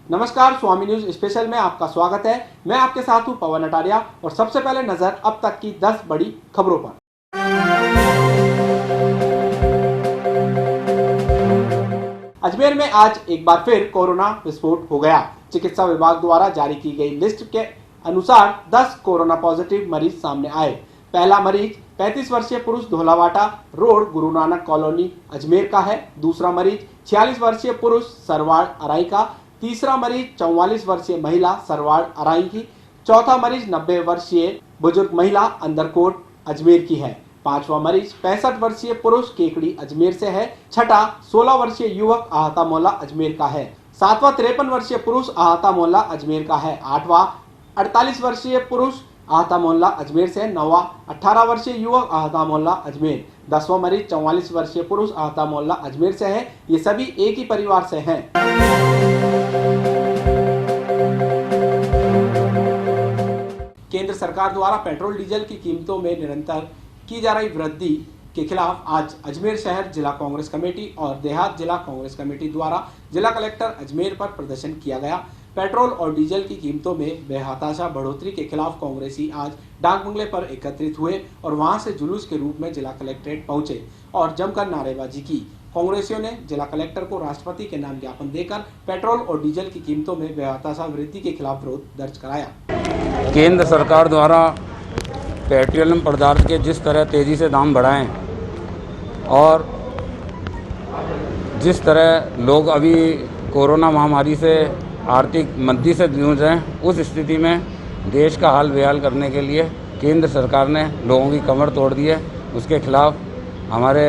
नमस्कार, स्वामी news special में आपका स्वागत है। मैं आपके साथ हूं पवन अटारिया और सबसे पहले नजर अब तक की 10 बड़ी खबरों पर। अजमेर में आज एक बार फिर कोरोना विस्फोट हो गया। चिकित्सा विभाग द्वारा जारी की गई लिस्ट के अनुसार 10 कोरोना पॉजिटिव मरीज सामने आए। पहला मरीज 35 वर्षीय पुरुष धोलावाटा रोड गुरु नानक कॉलोनी अजमेर का है। दूसरा मरीज 46 वर्षीय पुरुष सरवाड़ अराई का। तीसरा मरीज 44 वर्षीय महिला सरवाड़ अराई की। चौथा मरीज 90 वर्षीय बुजुर्ग महिला अंदरकोट अजमेर की है। पांचवा मरीज 65 वर्षीय पुरुष केकड़ी अजमेर से है। छठा 16 वर्षीय युवक आहता मोहल्ला अजमेर का है। सातवां 53 वर्षीय पुरुष आहता मोहल्ला अजमेर का है। आठवां 48 वर्षीय पुरुष आहता मोहल्ला अजमेर से। नौवां 18 वर्षीय युवक आहता मोहल्ला अजमेर। 10वां मरीज 44 वर्षीय पुरुष आहता मोहल्ला अजमेर से है। ये सभी एक ही परिवार से हैं। केंद्र सरकार द्वारा पेट्रोल डीजल की कीमतों में निरंतर की जा रही वृद्धि के खिलाफ आज अजमेर शहर जिला कांग्रेस कमेटी और देहात जिला कांग्रेस कमेटी द्वारा जिला कलेक्टर अजमेर पर प्रदर्शन किया गया। पेट्रोल और डीजल की कीमतों में बेहताशा बढ़ोतरी के खिलाफ कांग्रेसी आज डाक बंगले पर एकत्रित हुए और वहां से जुलूस के रूप में जिला कलेक्ट्रेट पहुंचे और जमकर नारेबाजी की। कांग्रेसियों ने जिला कलेक्टर को राष्ट्रपति के नाम ज्ञापन देकर पेट्रोल और डीजल की कीमतों में बेहताशा वृद्धि के खिलाफ विरोध दर्ज कराया। केंद्र सरकार द्वारा पेट्रोलियम पदार्थ के जिस तरह तेज़ी से दाम बढ़ाएं और जिस तरह लोग अभी कोरोना महामारी से आर्थिक मंदी से जूझ रहे हैं, उस स्थिति में देश का हाल बेहाल करने के लिए केंद्र सरकार ने लोगों की कमर तोड़ दी है। उसके खिलाफ हमारे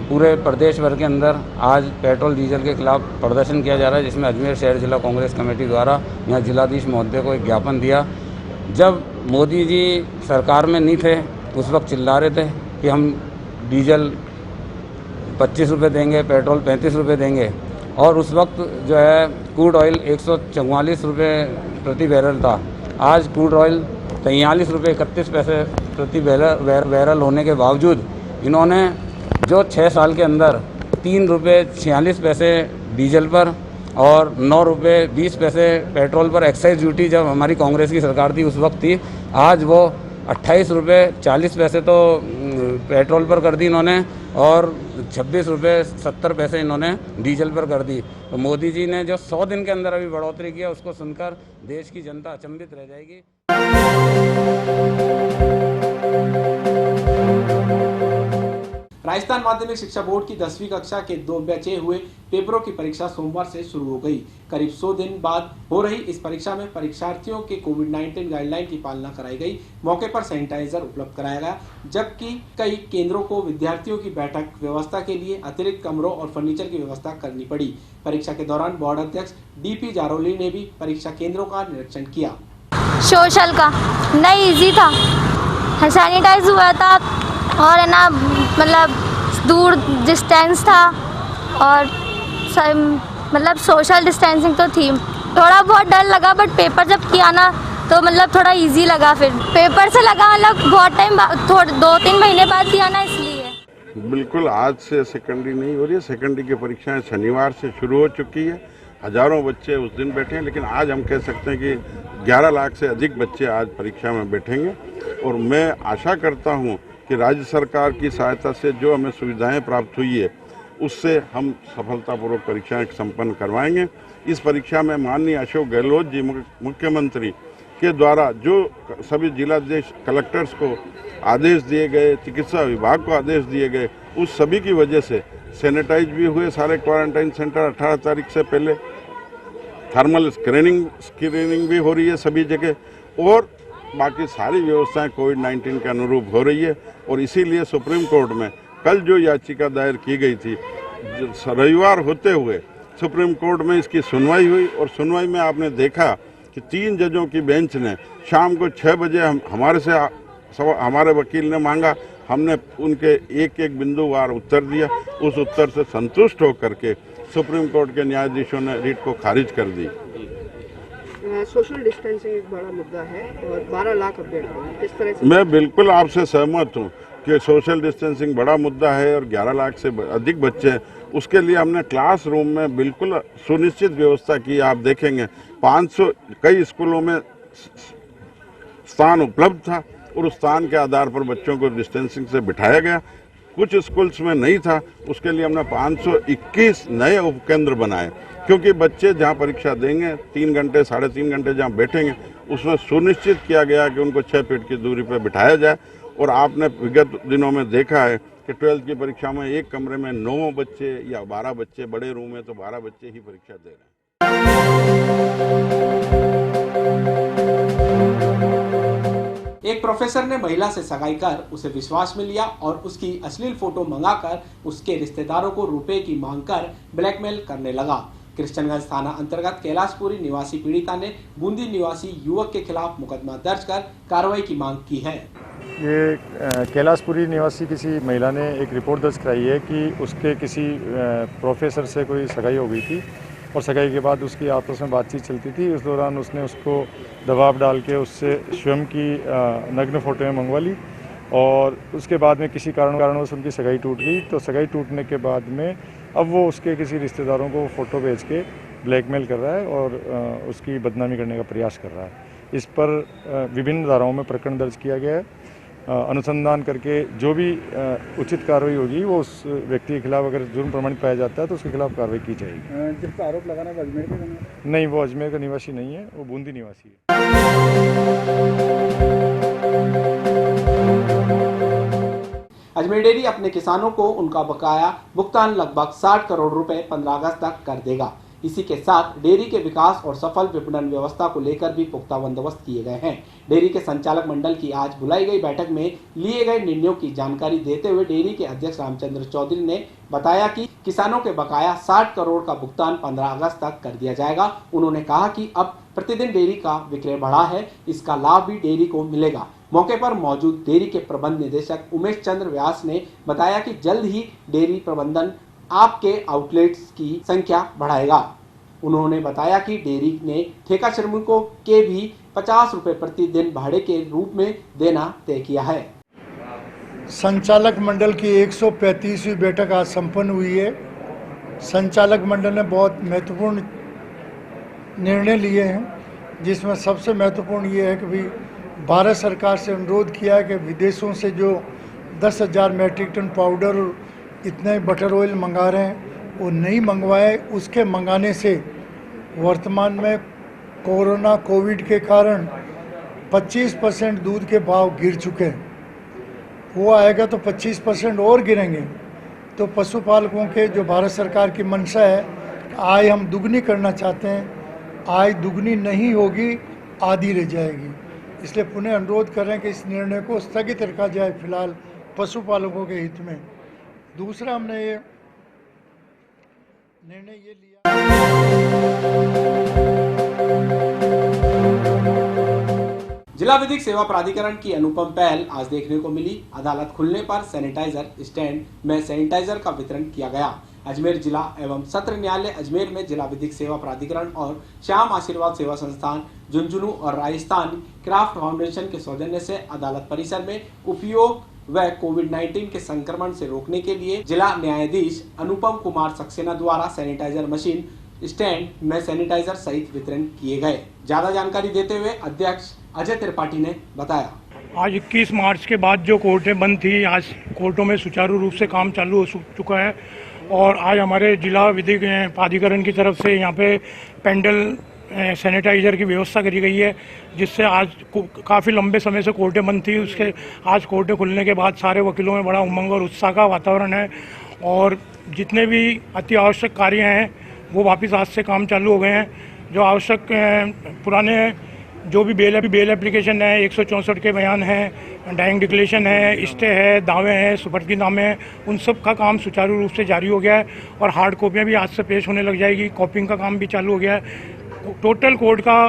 पूरे प्रदेश भर के अंदर आज पेट्रोल डीजल के खिलाफ प्रदर्शन किया जा रहा है, जिसमें अजमेर शहर जिला कांग्रेस कमेटी द्वारा यहाँ जिलाधीश महोदय को एक ज्ञापन दिया। जब मोदी जी सरकार में नहीं थे उस वक्त चिल्ला रहे थे कि हम डीजल 25 रुपये देंगे, पेट्रोल 35 रुपये देंगे, और उस वक्त जो है क्रूड ऑयल 144 रुपये प्रति बैरल था। आज क्रूड ऑयल 43 रुपये 31 पैसे प्रति बैरल होने के बावजूद इन्होंने जो 6 साल के अंदर 3 रुपये 46 पैसे डीजल पर और 9 रुपये 20 पैसे पेट्रोल पर एक्साइज ड्यूटी जब हमारी कांग्रेस की सरकार थी उस वक्त थी, आज वो 28 रुपये 40 पैसे तो पेट्रोल पर कर दी इन्होंने और 26 रुपये 70 पैसे इन्होंने डीजल पर कर दी। तो मोदी जी ने जो 100 दिन के अंदर अभी बढ़ोतरी किया, उसको सुनकर देश की जनता अचंभित रह जाएगी। राजस्थान माध्यमिक शिक्षा बोर्ड की 10वीं कक्षा के 2 बचे हुए पेपरों की परीक्षा सोमवार से शुरू हो गई। करीब 100 दिन बाद हो रही इस परीक्षा में परीक्षार्थियों के कोविड-19 गाइडलाइन की पालना कराई गई। मौके पर सैनिटाइजर उपलब्ध कराया गया, जबकि कई केंद्रों को विद्यार्थियों की बैठक व्यवस्था के लिए अतिरिक्त कमरों और फर्नीचर की व्यवस्था करनी पड़ी। परीक्षा के दौरान बोर्ड अध्यक्ष डीपी जारोली ने भी परीक्षा केंद्रों का निरीक्षण किया। सोशल का नहीं इजी था, सैनिटाइज हुआ था और है ना, मतलब दूर डिस्टेंस था और मतलब सोशल डिस्टेंसिंग तो थी। थोड़ा बहुत डर लगा, बट पेपर जब किया ना तो मतलब थोड़ा इजी लगा। फिर पेपर से लगा मतलब बहुत टाइम 2-3 महीने बाद किया ना, इसलिए। बिल्कुल, आज से सेकेंडरी नहीं हो रही है। सेकेंडरी की परीक्षाएं शनिवार से शुरू हो चुकी है। हजारों बच्चे उस दिन बैठे हैं, लेकिन आज हम कह सकते हैं कि 11 लाख से अधिक बच्चे आज परीक्षा में बैठेंगे। और मैं आशा करता हूँ कि राज्य सरकार की सहायता से जो हमें सुविधाएं प्राप्त हुई है, उससे हम सफलतापूर्वक परीक्षाएं संपन्न करवाएंगे। इस परीक्षा में माननीय अशोक गहलोत जी मुख्यमंत्री के द्वारा जो सभी जिलाधीश कलेक्टर्स को आदेश दिए गए, चिकित्सा विभाग को आदेश दिए गए, उस सभी की वजह से सैनिटाइज भी हुए सारे क्वारंटाइन सेंटर। 18 तारीख से पहले थर्मल स्क्रीनिंग भी हो रही है सभी जगह और बाकी सारी व्यवस्थाएं कोविड-19 के अनुरूप हो रही है। और इसीलिए सुप्रीम कोर्ट में कल जो याचिका दायर की गई थी, रविवार होते हुए सुप्रीम कोर्ट में इसकी सुनवाई हुई और सुनवाई में आपने देखा कि 3 जजों की बेंच ने शाम को 6 बजे हमारे वकील ने मांगा, हमने उनके एक बिंदुवार उत्तर दिया। उस उत्तर से संतुष्ट होकर के सुप्रीम कोर्ट के न्यायाधीशों ने रिट को खारिज कर दी। सोशल डिस्टेंसिंग एक बड़ा मुद्दा है और 12 लाख अभ्यर्थी, इस तरह से मैं बिल्कुल आपसे सहमत हूँ कि सोशल डिस्टेंसिंग बड़ा मुद्दा है और 11 लाख से अधिक बच्चे हैं, उसके लिए हमने क्लासरूम में बिल्कुल सुनिश्चित व्यवस्था की। आप देखेंगे 500 कई स्कूलों में स्थान उपलब्ध था और उस स्थान के आधार पर बच्चों को डिस्टेंसिंग से बिठाया गया। कुछ स्कूल्स में नहीं था, उसके लिए हमने 521 नए उपकेंद्र बनाए, क्योंकि बच्चे जहां परीक्षा देंगे 3 घंटे 3.5 घंटे जहां बैठेंगे, उसमें सुनिश्चित किया गया कि उनको 6 फीट की दूरी पर बिठाया जाए। और आपने विगत दिनों में देखा है कि 12th की परीक्षा में एक कमरे में 9 बच्चे या 12 बच्चे, बड़े रूम में तो 12 बच्चे ही परीक्षा दे रहे हैं। एक प्रोफेसर ने महिला से सगाई कर उसे विश्वास में लिया और उसकी अश्लील फोटो मंगाकर उसके रिश्तेदारों को रुपए की मांग कर ब्लैकमेल करने लगा। कृष्णगंज थाना अंतर्गत कैलाशपुरी निवासी पीड़िता ने बूंदी निवासी युवक के खिलाफ मुकदमा दर्ज कर कार्रवाई की मांग की है। ये कैलाशपुरी निवासी किसी महिला ने एक रिपोर्ट दर्ज कराई है कि उसके किसी प्रोफेसर से कोई सगाई हो गई थी और सगाई के बाद उसकी आपस में बातचीत चलती थी। उस दौरान उसने उसको दबाव डाल के उससे स्वयं की नग्न फोटोएं मंगवा ली और उसके बाद में किसी कारणवश उनकी सगाई टूट गई। तो सगाई टूटने के बाद में अब वो उसके किसी रिश्तेदारों को फ़ोटो भेज के ब्लैकमेल कर रहा है और उसकी बदनामी करने का प्रयास कर रहा है। इस पर विभिन्न धाराओं में प्रकरण दर्ज किया गया है। अनुसंधान करके जो भी उचित कार्रवाई होगी वो उस व्यक्ति के खिलाफ, अगर जुर्म प्रमाणित पाया जाता है तो उसके खिलाफ कार्रवाई की जाएगी। जिसका आरोप लगाना है अजमेर का नहीं, वो अजमेर का निवासी नहीं है, वो बूंदी निवासी है। अजमेर डेयरी अपने किसानों को उनका बकाया भुगतान लगभग 60 करोड़ रुपए 15 अगस्त तक कर देगा। इसी के साथ डेयरी के विकास और सफल विपणन व्यवस्था को लेकर भी पुख्ता बंदोबस्त किए गए हैं। डेयरी के संचालक मंडल की आज बुलाई गई बैठक में लिए गए निर्णयों की जानकारी देते हुए डेयरी के अध्यक्ष रामचंद्र चौधरी ने बताया कि किसानों के बकाया 60 करोड़ का भुगतान 15 अगस्त तक कर दिया जाएगा। उन्होंने कहा कि अब प्रतिदिन डेयरी का विक्रय बढ़ा है, इसका लाभ भी डेयरी को मिलेगा। मौके पर मौजूद डेयरी के प्रबंध निदेशक उमेश चंद्र व्यास ने बताया कि जल्द ही डेयरी प्रबंधन आपके आउटलेट्स की संख्या बढ़ाएगा। उन्होंने बताया कि डेयरी ने ठेका श्रमिकों के भी 50 रुपए प्रति दिन भाड़े के रूप में देना तय किया है। संचालक मंडल की 135वीं बैठक आज संपन्न हुई है। संचालक मंडल ने बहुत महत्वपूर्ण निर्णय लिए हैं, जिसमें सबसे महत्वपूर्ण ये है कि भी भारत सरकार से अनुरोध किया है कि विदेशों से जो 10,000 मैट्रिक टन पाउडर और इतने बटर ऑयल मंगा रहे हैं वो नहीं मंगवाए। उसके मंगाने से वर्तमान में कोविड के कारण 25% दूध के भाव गिर चुके हैं। वो आएगा तो 25% और गिरेंगे। तो पशुपालकों के जो भारत सरकार की मंशा है, आय हम दुगनी करना चाहते हैं। आय दुगनी नहीं होगी, आधी रह जाएगी। इसलिए पुनः अनुरोध कर रहे हैं कि इस निर्णय को स्थगित रखा जाए फिलहाल पशुपालकों के हित में। दूसरा हमने ये निर्णय ये लिया। जिला विधिक सेवा प्राधिकरण की अनुपम पहल आज देखने को मिली। अदालत खुलने पर सैनिटाइजर स्टैंड में सैनिटाइजर का वितरण किया गया। अजमेर जिला एवं सत्र न्यायालय अजमेर में जिला विधिक सेवा प्राधिकरण और श्याम आशीर्वाद सेवा संस्थान झुंझुनू और राजस्थान क्राफ्ट फाउंडेशन के सौजन्य से अदालत परिसर में उपयोग व कोविड-19 के संक्रमण से रोकने के लिए जिला न्यायाधीश अनुपम कुमार सक्सेना द्वारा सैनिटाइजर मशीन स्टैंड में सैनिटाइजर सहित वितरण किए गए। ज्यादा जानकारी देते हुए अध्यक्ष अजय त्रिपाठी ने बताया, आज 21 मार्च के बाद जो कोर्टें बंद थी, आज कोर्टों में सुचारू रूप से काम चालू हो चुका है और आज हमारे जिला विधिक प्राधिकरण की तरफ से यहाँ पे पेंडल सैनिटाइज़र की व्यवस्था करी गई है, जिससे आज काफ़ी लंबे समय से कोर्टें बंद थी। उसके आज कोर्टें खुलने के बाद सारे वकीलों में बड़ा उमंग और उत्साह का वातावरण है और जितने भी अति आवश्यक कार्य हैं वो वापस आज से काम चालू हो गए हैं। जो आवश्यक पुराने जो भी बेल एप्लीकेशन है, 164 के बयान हैं, डाइंग डिक्लेरेशन है, स्टे है, दावे हैं, सुपुर्दगी-नामे हैं, उन सब का काम सुचारू रूप से जारी हो गया है और हार्ड कॉपियाँ भी आज से पेश होने लग जाएगी। कॉपिंग का काम भी चालू हो गया है। टोटल कोर्ट का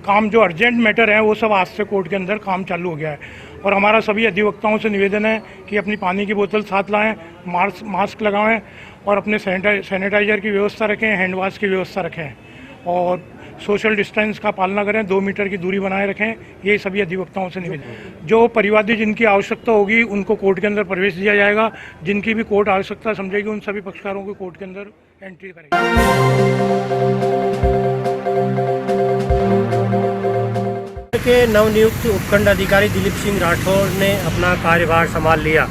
काम जो अर्जेंट मैटर है वो सब आज से कोर्ट के अंदर काम चालू हो गया है और हमारा सभी अधिवक्ताओं से निवेदन है कि अपनी पानी की बोतल साथ लाएं, मास्क लगाएं और अपने सैनिटाइजर की व्यवस्था रखें, हैंड वॉश की व्यवस्था रखें और सोशल डिस्टेंस का पालना करें, 2 मीटर की दूरी बनाए रखें। ये सभी अधिवक्ताओं से निवेदन। जो परिवादी जिनकी आवश्यकता होगी उनको कोर्ट के अंदर प्रवेश दिया जाएगा। जिनकी भी कोर्ट आवश्यकता समझेगी उन सभी पक्षकारों को कोर्ट के अंदर एंट्री करेगी। के नवनियुक्त उपखंड अधिकारी दिलीप सिंह राठौर ने अपना कार्यभार संभाल लिया।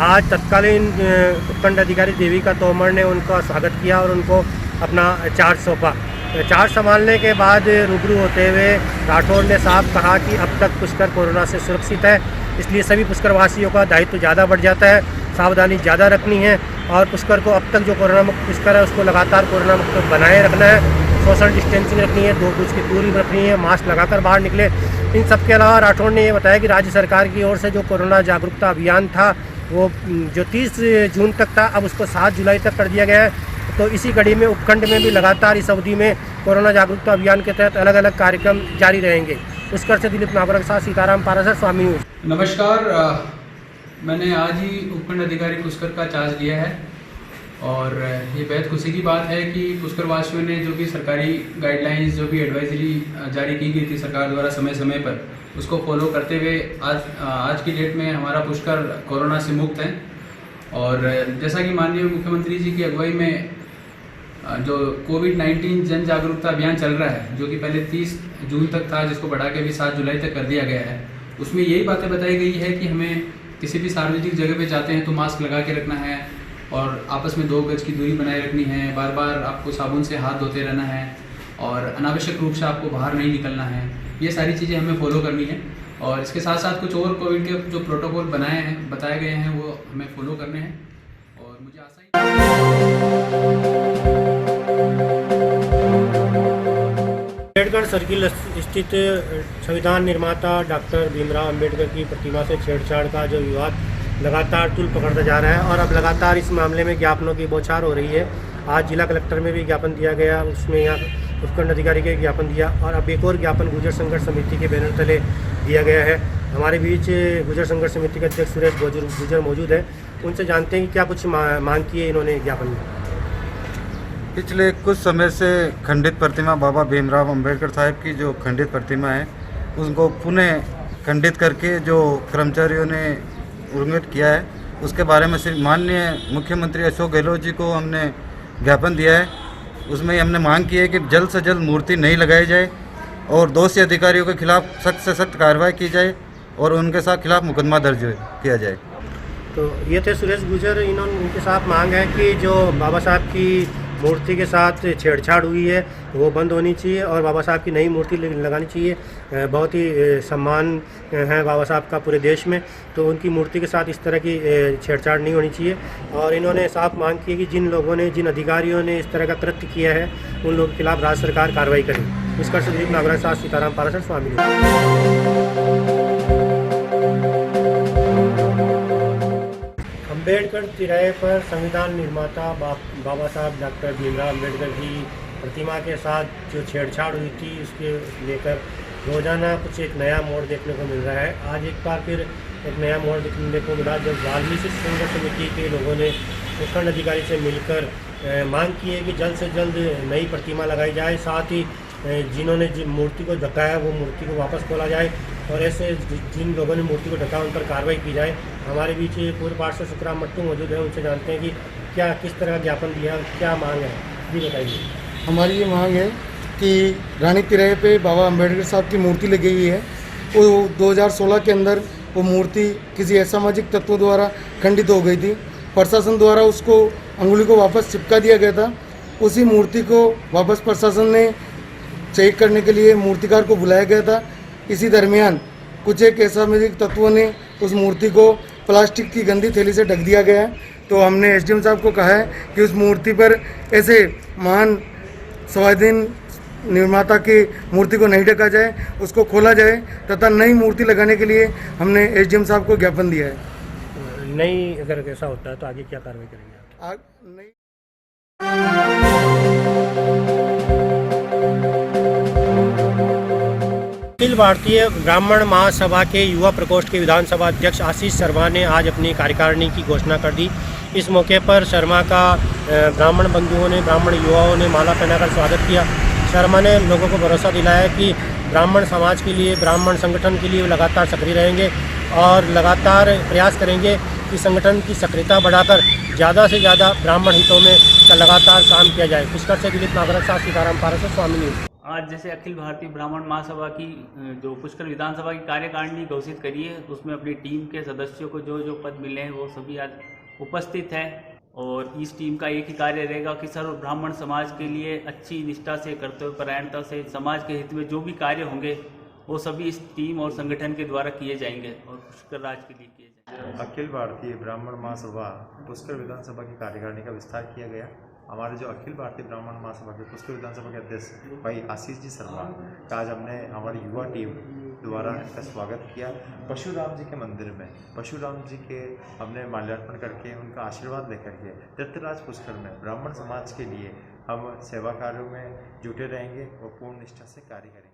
आज तत्कालीन उपखंड अधिकारी देविका तोमर ने उनका स्वागत किया और उनको अपना चार्ज सौंपा। चार्ज संभालने के बाद रूबरू होते हुए राठौर ने साफ कहा कि अब तक पुष्कर कोरोना से सुरक्षित है, इसलिए सभी पुष्करवासियों का दायित्व ज़्यादा बढ़ जाता है, सावधानी ज़्यादा रखनी है और पुष्कर को अब तक जो कोरोना मुक्त पुष्कर है उसको लगातार कोरोना मुक्त बनाए रखना है। सोशल डिस्टेंसिंग रखनी है, 2 गज की दूरी रखनी है, मास्क लगाकर बाहर निकले। इन सब के अलावा राठौर ने ये बताया कि राज्य सरकार की ओर से जो कोरोना जागरूकता अभियान था वो जो 30 जून तक था, अब उसको 7 जुलाई तक कर दिया गया है। तो इसी कड़ी में उपखंड में भी लगातार इस अवधि में कोरोना जागरूकता अभियान के तहत अलग अलग कार्यक्रम जारी रहेंगे। पुष्कर से दिलीप नागौर के साथ सीताराम पारासर, स्वामी न्यूज। नमस्कार, मैंने आज ही उपखंड अधिकारी पुष्कर का चार्ज लिया है और ये बेहद खुशी की बात है कि पुष्करवासियों ने जो भी सरकारी गाइडलाइंस, जो भी एडवाइजरी जारी की गई थी सरकार द्वारा समय समय पर, उसको फॉलो करते हुए आज की डेट में हमारा पुष्कर कोरोना से मुक्त है। और जैसा कि माननीय मुख्यमंत्री जी की अगुवाई में जो कोविड-19 जन जागरूकता अभियान चल रहा है, जो कि पहले 30 जून तक था, जिसको बढ़ा के भी 7 जुलाई तक कर दिया गया है, उसमें यही बातें बताई गई है कि हमें किसी भी सार्वजनिक जगह पे जाते हैं तो मास्क लगा के रखना है और आपस में 2 गज की दूरी बनाए रखनी है, बार बार आपको साबुन से हाथ धोते रहना है और अनावश्यक रूप से आपको बाहर नहीं निकलना है। ये सारी चीज़ें हमें फॉलो करनी है और इसके साथ साथ कुछ और कोविड के जो प्रोटोकॉल बताए गए हैं वो हमें फॉलो करने हैं। और मुझे आशा अम्बेडकर सर्किल स्थित संविधान निर्माता डॉक्टर भीमराव अम्बेडकर की प्रतिमा से छेड़छाड़ का जो विवाद लगातार तूल पकड़ता जा रहा है और अब लगातार इस मामले में ज्ञापनों की बौछार हो रही है। आज जिला कलेक्टर में भी ज्ञापन दिया गया, उसमें यहाँ उपखंड अधिकारी के ज्ञापन दिया और अब एक और ज्ञापन गुर्जर संघर्ष समिति के बैनर तले दिया गया है। हमारे बीच गुर्जर संघर्ष समिति के अध्यक्ष सुरेश गुर्जर मौजूद है, उनसे जानते हैं कि क्या कुछ मांग की है इन्होंने ज्ञापन में। पिछले कुछ समय से खंडित प्रतिमा बाबा भीमराव अंबेडकर साहब की जो खंडित प्रतिमा है उनको पुनः खंडित करके जो कर्मचारियों ने उल्लंघन किया है, उसके बारे में माननीय मुख्यमंत्री अशोक गहलोत जी को हमने ज्ञापन दिया है। उसमें हमने मांग की है कि जल्द से जल्द मूर्ति नहीं लगाई जाए और दोषी अधिकारियों के खिलाफ सख्त से सख्त कार्रवाई की जाए और उनके साथ खिलाफ मुकदमा दर्ज किया जाए। तो ये थे सुरेश गुर्जर, उनके साथ मांग है कि जो बाबा साहब की मूर्ति के साथ छेड़छाड़ हुई है वो बंद होनी चाहिए और बाबा साहब की नई मूर्ति लगानी चाहिए। बहुत ही सम्मान है बाबा साहब का पूरे देश में, तो उनकी मूर्ति के साथ इस तरह की छेड़छाड़ नहीं होनी चाहिए। और इन्होंने साफ मांग की है कि जिन लोगों ने, जिन अधिकारियों ने इस तरह का कृत्य किया है उन लोगों के खिलाफ राज्य सरकार कार्रवाई करे। इसका दिलीप नागौर के साथ सीताराम पारासर, स्वामी अम्बेडकर तिराहे पर संविधान निर्माता बाबा साहब डॉक्टर भीमराव अम्बेडकर की प्रतिमा के साथ जो छेड़छाड़ हुई थी उसके लेकर रोजाना कुछ एक नया मोड़ देखने को मिल रहा है। आज एक बार फिर एक नया मोड़ देखने को मिला जब वाल्मीकि संघर्ष समिति के लोगों ने उपखंड अधिकारी से मिलकर मांग की है कि जल्द से जल्द नई प्रतिमा लगाई जाए, साथ ही जिन्होंने जिन मूर्ति को ढका है वो मूर्ति को वापस खोला जाए और ऐसे जिन लोगों ने मूर्ति को ढका उन पर कार्रवाई की जाए। हमारे बीच पूर्व पार्षद सुखराम मट्टू मौजूद है, उनसे जानते हैं कि क्या किस तरह का ज्ञापन दिया, क्या मांग है, जी बताइए। हमारी ये मांग है कि रानी तिराहे पे बाबा अम्बेडकर साहब की मूर्ति लगी हुई है, वो 2016 के अंदर वो मूर्ति किसी असामाजिक तत्वों द्वारा खंडित हो गई थी। प्रशासन द्वारा उसको अंगुली को वापस चिपका दिया गया था। उसी मूर्ति को वापस प्रशासन ने चेक करने के लिए मूर्तिकार को बुलाया गया था। इसी दरमियान कुछ एक असामाजिक तत्वों ने उस मूर्ति को प्लास्टिक की गंदी थैली से ढक दिया गया है। तो हमने एसडीएम साहब को कहा है कि उस मूर्ति पर ऐसे महान संविधान निर्माता की मूर्ति को नहीं ढका जाए, उसको खोला जाए तथा नई मूर्ति लगाने के लिए हमने एसडीएम साहब को ज्ञापन दिया है। नई अगर ऐसा होता है तो आगे क्या कार्रवाई करेंगे? अखिल भारतीय ब्राह्मण महासभा के युवा प्रकोष्ठ के विधानसभा अध्यक्ष आशीष शर्मा ने आज अपनी कार्यकारिणी की घोषणा कर दी। इस मौके पर शर्मा का ब्राह्मण बंधुओं ने, ब्राह्मण युवाओं ने माला पहनाकर स्वागत किया। शर्मा ने लोगों को भरोसा दिलाया है कि ब्राह्मण समाज के लिए, ब्राह्मण संगठन के लिए लगातार सक्रिय रहेंगे और लगातार प्रयास करेंगे कि संगठन की सक्रियता बढ़ाकर ज़्यादा से ज़्यादा ब्राह्मण हितों में लगातार काम किया जाए। पुष्कर से दिलीप नागरथ साथ सीताराम पारस, स्वामी न्यूज़। आज जैसे अखिल भारतीय ब्राह्मण महासभा की जो पुष्कर विधानसभा की कार्यकारिणी घोषित करी है, उसमें अपनी टीम के सदस्यों को जो जो पद मिले हैं वो सभी आज उपस्थित है और इस टीम का एक ही कार्य रहेगा कि सर्व ब्राह्मण समाज के लिए अच्छी निष्ठा से, कर्तव्यपरायणता से समाज के हित में जो भी कार्य होंगे वो सभी इस टीम और संगठन के द्वारा किए जाएंगे और पुष्कर राज के लिए किए जाएंगे। अखिल भारतीय ब्राह्मण महासभा पुष्कर विधानसभा की कार्यकारिणी का विस्तार किया गया। हमारे जो अखिल भारतीय ब्राह्मण महासभा के पुष्कर विधानसभा के अध्यक्ष भाई आशीष जी शर्मा का आज हमने हमारी युवा टीम द्वारा इनका स्वागत किया परशुराम जी के मंदिर में। परशुराम जी के हमने माल्यार्पण करके उनका आशीर्वाद लेकर के तीर्थराज पुष्कर में ब्राह्मण समाज के लिए हम सेवा कार्यों में जुटे रहेंगे और पूर्ण निष्ठा से कार्य करेंगे।